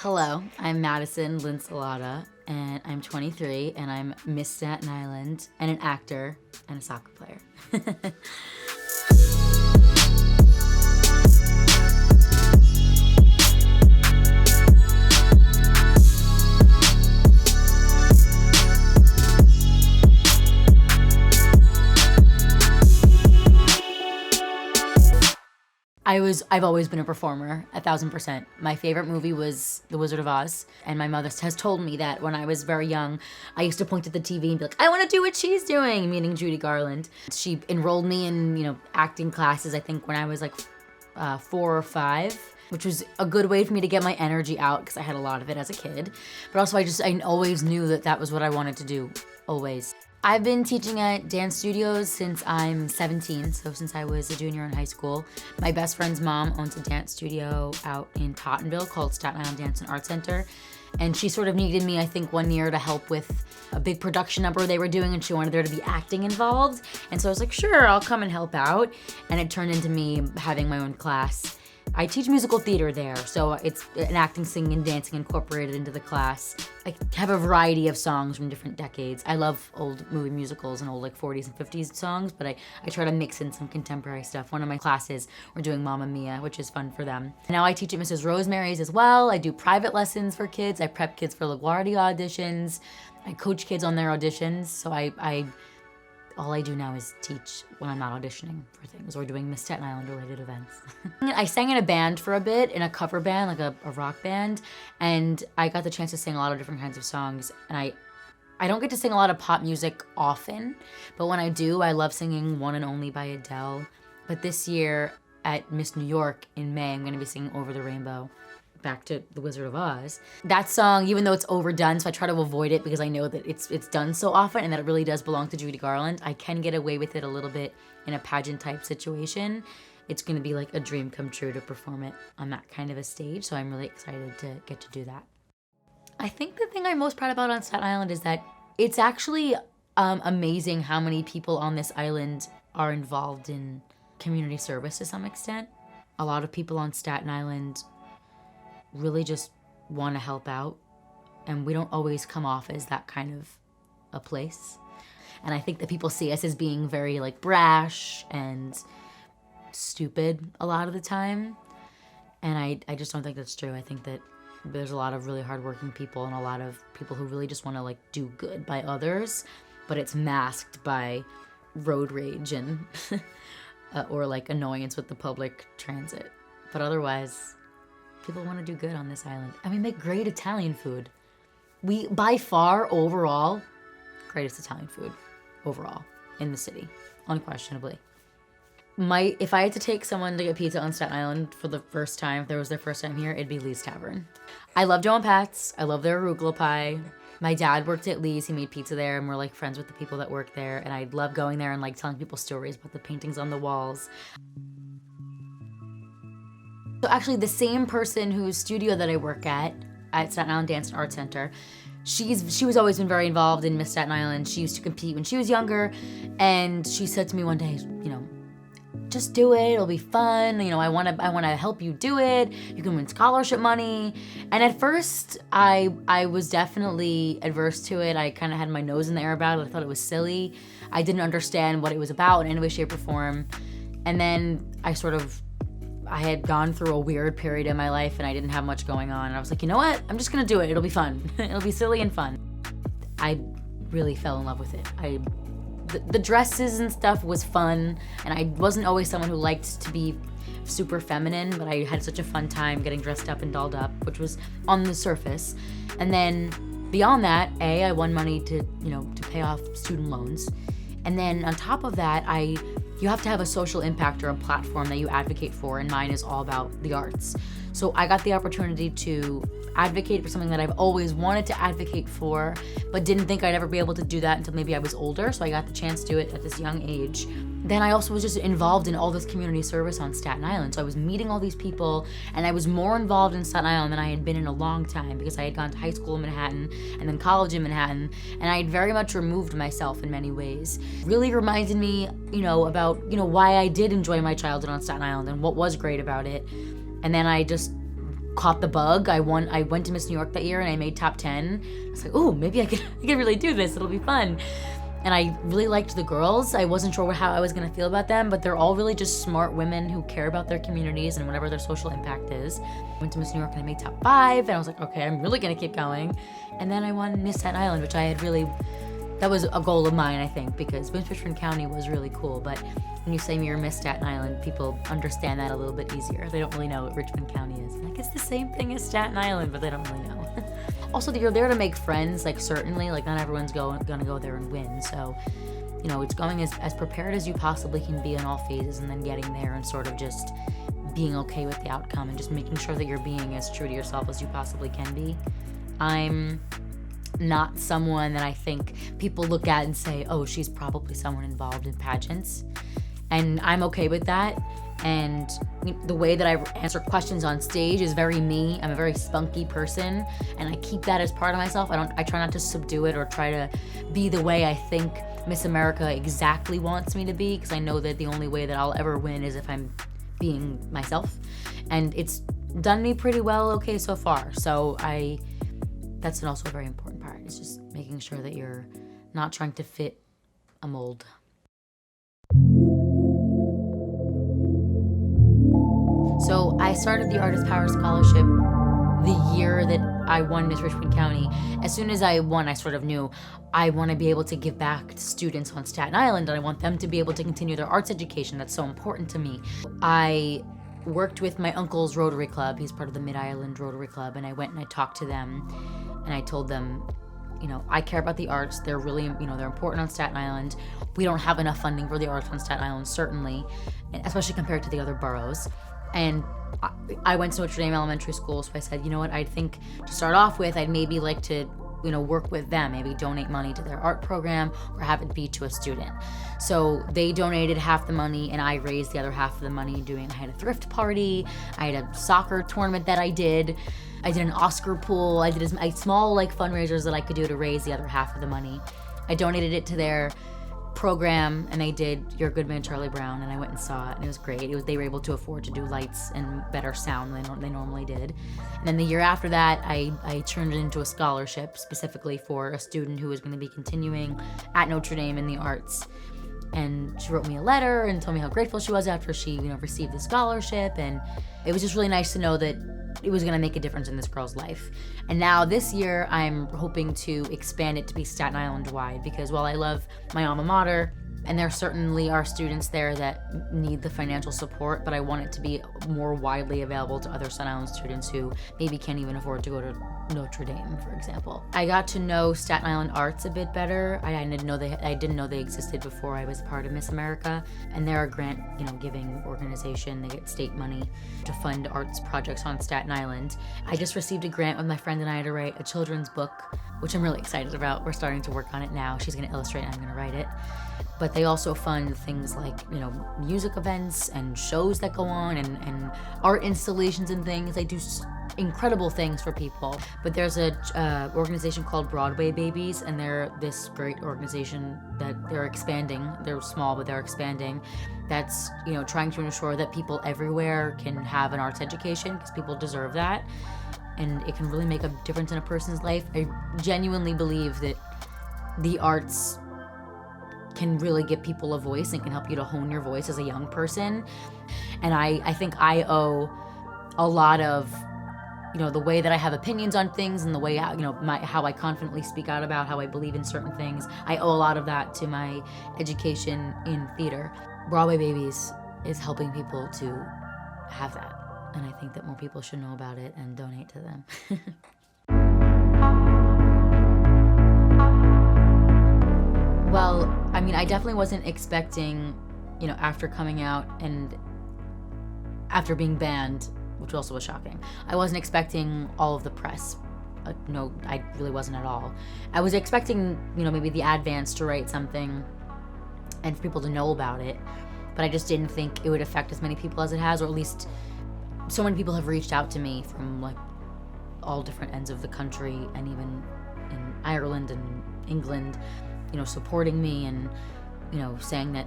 Hello, I'm Madison L'Insalata, and I'm 23, and I'm Miss Staten Island, and an actor, and a soccer player. I've always been a performer, 1,000%. My favorite movie was The Wizard of Oz, and my mother has told me that when I was very young, I used to point at the TV and be like, I want to do what she's doing, meaning Judy Garland. She enrolled me in, acting classes, I think when I was like 4 or 5, which was a good way for me to get my energy out because I had a lot of it as a kid. But also I always knew that was what I wanted to do, always. I've been teaching at dance studios since I'm 17, so since I was a junior in high school. My best friend's mom owns a dance studio out in Tottenville called Staten Island Madison Arts Center. And she sort of needed me, I think, one year to help with a big production number they were doing, and she wanted there to be acting involved. And so I was like, sure, I'll come and help out. And it turned into me having my own class. I teach musical theater there, so it's an acting, singing, and dancing incorporated into the class. I have a variety of songs from different decades. I love old movie musicals and old 40s and 50s songs, but I try to mix in some contemporary stuff. One of my classes, we're doing Mamma Mia, which is fun for them. Now I teach at Mrs. Rosemary's as well. I do private lessons for kids. I prep kids for LaGuardia auditions. I coach kids on their auditions, so all I do now is teach when I'm not auditioning for things or doing Miss Staten Island related events. I sang in a band for a bit, in a cover band, like a rock band, and I got the chance to sing a lot of different kinds of songs. And I don't get to sing a lot of pop music often, but when I do, I love singing One and Only by Adele. But this year at Miss New York in May, I'm gonna be singing Over the Rainbow, back to The Wizard of Oz. That song, even though it's overdone, so I try to avoid it because I know that it's done so often and that it really does belong to Judy Garland, I can get away with it a little bit in a pageant type situation. It's gonna be like a dream come true to perform it on that kind of a stage, so I'm really excited to get to do that. I think the thing I'm most proud about on Staten Island is that it's actually amazing how many people on this island are involved in community service to some extent. A lot of people on Staten Island really just want to help out, and we don't always come off as that kind of a place. And I think that people see us as being very brash and stupid a lot of the time, and I just don't think that's true. I think that there's a lot of really hardworking people and a lot of people who really just want to do good by others, but it's masked by road rage and or annoyance with the public transit. But otherwise, people want to do good on this island. And we make great Italian food. We, by far, overall, greatest Italian food, overall, in the city, unquestionably. If I had to take someone to get pizza on Staten Island for the first time, if there was their first time here, it'd be Lee's Tavern. I love Joe and Pat's. I love their arugula pie. My dad worked at Lee's. He made pizza there, and we're friends with the people that work there. And I love going there and telling people stories about the paintings on the walls. So actually, the same person whose studio that I work at Staten Island Dance and Art Center, she was always been very involved in Miss Staten Island. She used to compete when she was younger, and she said to me one day, just do it, it'll be fun, I wanna help you do it, you can win scholarship money. And at first, I was definitely adverse to it. I kind of had my nose in the air about it. I thought it was silly. I didn't understand what it was about in any way, shape, or form. And then I had gone through a weird period in my life and I didn't have much going on. And I was like, you know what? I'm just gonna do it. It'll be fun. It'll be silly and fun. I really fell in love with it. The dresses and stuff was fun, and I wasn't always someone who liked to be super feminine, but I had such a fun time getting dressed up and dolled up, which was on the surface. And then beyond that, I won money to pay off student loans. And then on top of that, you have to have a social impact or a platform that you advocate for, and mine is all about the arts. So I got the opportunity to advocate for something that I've always wanted to advocate for, but didn't think I'd ever be able to do that until maybe I was older, so I got the chance to do it at this young age. Then I also was just involved in all this community service on Staten Island, so I was meeting all these people, and I was more involved in Staten Island than I had been in a long time, because I had gone to high school in Manhattan, and then college in Manhattan, and I had very much removed myself in many ways. Really reminded me, about, why I did enjoy my childhood on Staten Island, and what was great about it. And then I just caught the bug. I went to Miss New York that year and I made top 10. I was like, oh, maybe I could really do this. It'll be fun. And I really liked the girls. I wasn't sure how I was gonna feel about them, but they're all really just smart women who care about their communities and whatever their social impact is. I went to Miss New York and I made top 5, and I was like, okay, I'm really gonna keep going. And then I won Miss Staten Island, which that was a goal of mine, I think, because Miss Richmond County was really cool, but when you say you're Miss Staten Island, people understand that a little bit easier. They don't really know what Richmond County is. Like, it's the same thing as Staten Island, but they don't really know. Also, you're there to make friends, like, certainly, like, not everyone's gonna go there and win, so, you know, it's going as prepared as you possibly can be in all phases, and then getting there and sort of just being okay with the outcome and just making sure that you're being as true to yourself as you possibly can be. I'm not someone that I think people look at and say, oh, she's probably someone involved in pageants. And I'm okay with that. And the way that I answer questions on stage is very me. I'm a very spunky person, and I keep that as part of myself. I try not to subdue it or try to be the way I think Miss America exactly wants me to be, because I know that the only way that I'll ever win is if I'm being myself. And it's done me pretty well okay so far. So that's also a very important part. It's just making sure that you're not trying to fit a mold. So I started the Artist Power Scholarship the year that I won Miss Richmond County. As soon as I won, I sort of knew I want to be able to give back to students on Staten Island, and I want them to be able to continue their arts education. That's so important to me. I worked with my uncle's Rotary Club. He's part of the Mid-Island Rotary Club, and I went and I talked to them, and I told them, you know, I care about the arts. They're really, you know, they're important on Staten Island. We don't have enough funding for the arts on Staten Island, certainly, especially compared to the other boroughs. And I went to Notre Dame Elementary School, so I said, you know what, I think to start off with, I'd maybe like to, you know, work with them, maybe donate money to their art program or have it be to a student. So they donated half the money and I raised the other half of the money I had a thrift party, I had a soccer tournament that I did an Oscar pool, I did a small like fundraisers that I could do to raise the other half of the money. I donated it to their program, and they did You're a Good Man, Charlie Brown, and I went and saw it, and it was great. They were able to afford to do lights and better sound than they normally did. And then the year after that, I turned it into a scholarship specifically for a student who was going to be continuing at Notre Dame in the arts. And she wrote me a letter and told me how grateful she was after she, you know, received the scholarship, and it was just really nice to know that it was going to make a difference in this girl's life. And now this year, I'm hoping to expand it to be Staten Island wide, because while I love my alma mater, and there certainly are students there that need the financial support, but I want it to be more widely available to other Staten Island students who maybe can't even afford to go to Notre Dame, for example. I got to know Staten Island Arts a bit better. I didn't know they existed before I was part of Miss America, and they're a grant, you know, giving organization. They get state money to fund arts projects on Staten Island. I just received a grant with my friend and I to write a children's book, which I'm really excited about. We're starting to work on it now. She's gonna illustrate and I'm gonna write it. But they also fund things like, you know, music events and shows that go on and art installations and things. They do incredible things for people. But there's a organization called Broadway Babies, and they're this great organization that they're expanding. They're small, but they're expanding. That's, you know, trying to ensure that people everywhere can have an arts education, because people deserve that. And it can really make a difference in a person's life. I genuinely believe that the arts can really give people a voice and can help you to hone your voice as a young person. And I think I owe a lot of, you know, the way that I have opinions on things and the way, you know, how I confidently speak out about how I believe in certain things. I owe a lot of that to my education in theater. Broadway Babies is helping people to have that. And I think that more people should know about it and donate to them. Well, I mean, I definitely wasn't expecting, you know, after coming out and after being banned, which also was shocking, I wasn't expecting all of the press. No, I really wasn't at all. I was expecting, you know, maybe the advance to write something and for people to know about it, but I just didn't think it would affect as many people as it has, or at least so many people have reached out to me from like all different ends of the country, and even in Ireland and England, you know, supporting me and, you know, saying that,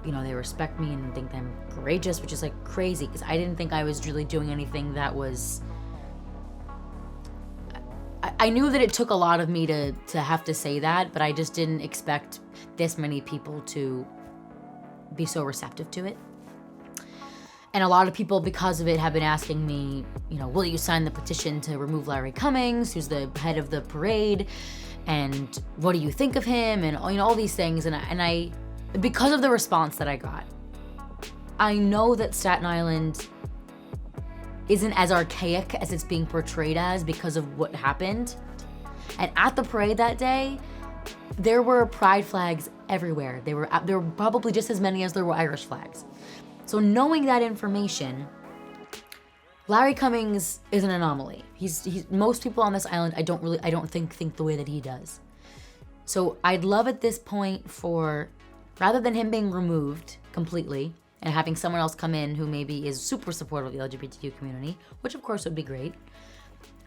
you know, they respect me and think that I'm courageous, which is like crazy, because I didn't think I was really doing anything that was I knew that it took a lot of me to have to say that, but I just didn't expect this many people to be so receptive to it. And a lot of people, because of it, have been asking me, will you sign the petition to remove Larry Cummings, who's the head of the parade, and what do you think of him, and all these things. And I, because of the response that I got, I know that Staten Island isn't as archaic as it's being portrayed as because of what happened. And at the parade that day, there were pride flags everywhere. There were probably just as many as there were Irish flags. So knowing that information, Larry Cummings is an anomaly. He's most people on this island I don't think the way that he does. So I'd love at this point for, rather than him being removed completely and having someone else come in who maybe is super supportive of the LGBTQ community, which of course would be great,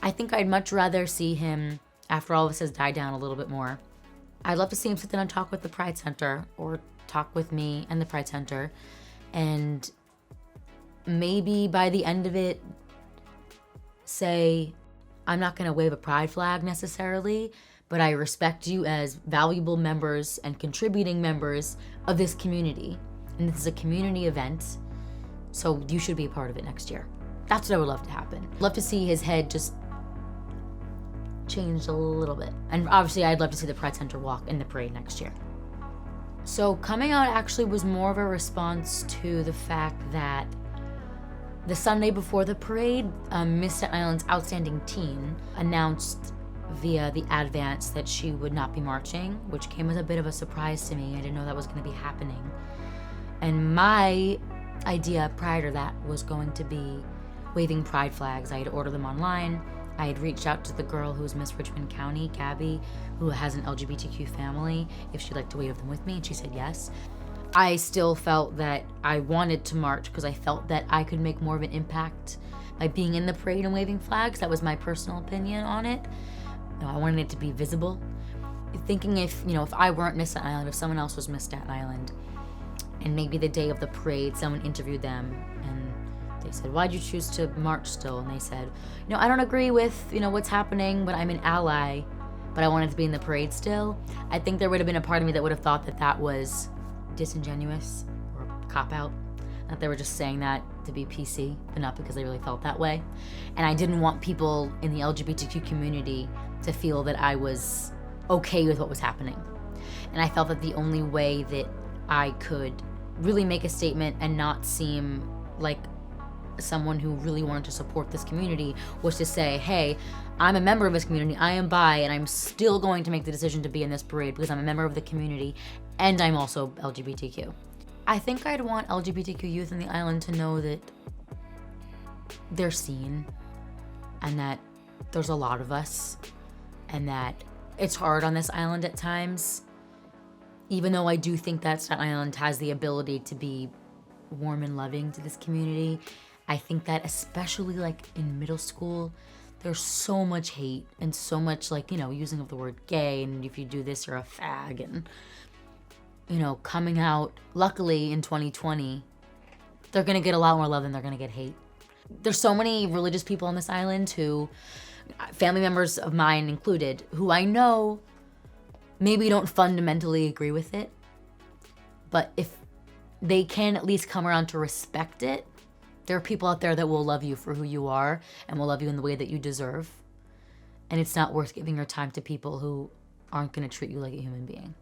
I think I'd much rather see him, after all of this has died down a little bit more, I'd love to see him sit down and talk with the Pride Center, or talk with me and the Pride Center, and maybe by the end of it say, I'm not gonna wave a pride flag necessarily, but I respect you as valuable members and contributing members of this community. And this is a community event, so you should be a part of it next year. That's what I would love to happen. Love to see his head just change a little bit. And obviously I'd love to see the Pride Center walk in the parade next year. So coming out actually was more of a response to the fact that the Sunday before the parade, Miss Staten Island's outstanding teen announced via the advance that she would not be marching, which came as a bit of a surprise to me. I didn't know that was going to be happening. And my idea prior to that was going to be waving pride flags. I had ordered them online. I had reached out to the girl who's Miss Richmond County, Gabby, who has an LGBTQ family, if she'd like to wave them with me, and she said yes. I still felt that I wanted to march because I felt that I could make more of an impact by being in the parade and waving flags. That was my personal opinion on it. I wanted it to be visible. Thinking if I weren't Miss Staten Island, if someone else was Miss Staten Island, and maybe the day of the parade, someone interviewed them and they said, why'd you choose to march still? And they said, I don't agree with, what's happening, but I'm an ally, but I wanted to be in the parade still. I think there would have been a part of me that would have thought that that was disingenuous or a cop-out, that they were just saying that to be PC, but not because they really felt that way. And I didn't want people in the LGBTQ community to feel that I was okay with what was happening. And I felt that the only way that I could really make a statement and not seem like someone who really wanted to support this community was to say, hey, I'm a member of this community, I am bi, and I'm still going to make the decision to be in this parade because I'm a member of the community and I'm also LGBTQ. I think I'd want LGBTQ youth in the island to know that they're seen and that there's a lot of us and that it's hard on this island at times. Even though I do think that Staten Island has the ability to be warm and loving to this community, I think that especially in middle school, there's so much hate and so much using of the word gay, and if you do this, you're a fag, and coming out. Luckily in 2020, they're gonna get a lot more love than they're gonna get hate. There's so many religious people on this island who, family members of mine included, who I know maybe don't fundamentally agree with it, but if they can at least come around to respect it, there are people out there that will love you for who you are and will love you in the way that you deserve. And it's not worth giving your time to people who aren't going to treat you like a human being.